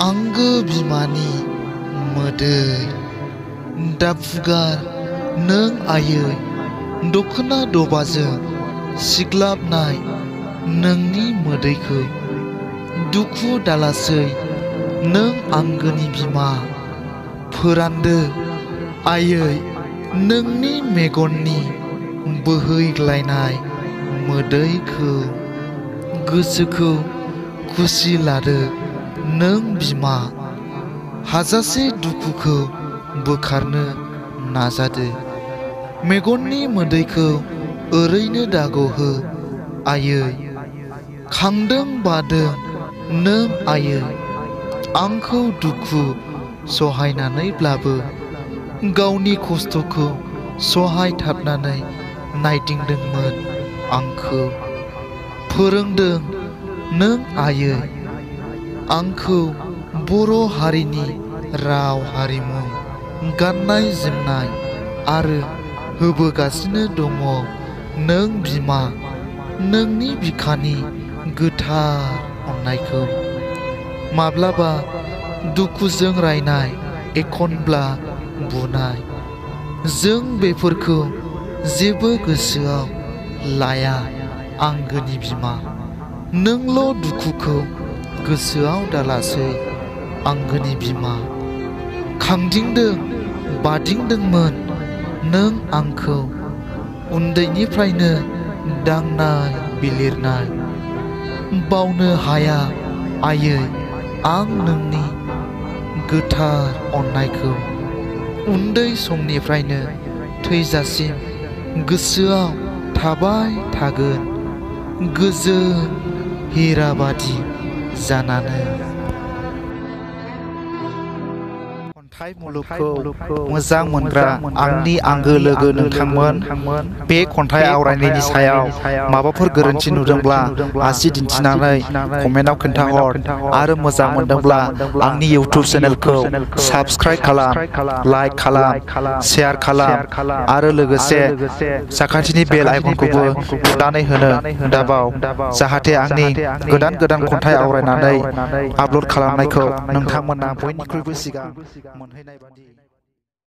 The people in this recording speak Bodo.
आंगो बिमानि मोदै दाफुगार नों आयै दखना दबाजों सिग्लाबनाय नोंनि मोदैखौ दुखु दालासै नों आंगोनि बिमा फोरानदो आयै नोंनि मेगननि बोहैग्लायनाय मोदैखौ गोसोखौ खुसि लादो नों बिमा हाजासे दुखुखौ बोखारनो नाजादो मेगननि मोदैखौ ओरैनो दागहो आयै खांदों बादों नों आयै आंखौ दुखु सहायनानैब्लाबो गावनि खस्थ'खौ सहायथाबनानै नायदिंदोंमोन आंखौ फोरोंदों नों आयै आंखौ बर' हारिनि राव हारिमु गाननाय जोमनाय आरो होबोगासिनो दङ नों बिमा नोंनि बिखानि गोथार अननायखौ माब्लाबा दुखुजों रायनाय एखनब्ला बुनाय जों बेफोरखौ जेबो गोसोआव लाया आंगोनि बिमा नोंल' दुखुखौ गोसोआव दालासै आंगोनि बिमा खांदिंदों बादिंदोंमोन नों आंखौ उन्दैनिफ्रायनो दांनाय बिलिरनाय बावनो हाया आयै आं नोंनि गोथार अननायखौ उन्दै समनिफ्रायनो थैजासिम गोसोआव थाबाय थागोन गोजोन हिराबादि जानानै खन्थाइ मुलुगखौ मोजां मोनग्रा आंनि आंगो लोगो नोंथांमोन बे खन्थाइ आवरायनायनि सायाव माबाफोर गोरोन्थि नुदोंब्ला आसि दिन्थिनानै कमेन्टआव खोन्थाहर आरो मोजां मोनदोंब्ला आंनि इउटिउब चेनेलखौ साबस्क्राइब खालाम लाइक खालाम शेयार खालाम आरो लोगोसे साखाथिनि बेल आइकनखौबो थुनानै होनो दाबाव जाहाथे आंनि गोदान गोदान खन्थाइ आवरायनानै आपल'ड खालामनायखौ नोंथांमोना बयनिख्रुइबो सिगां मोनहैनाय बादि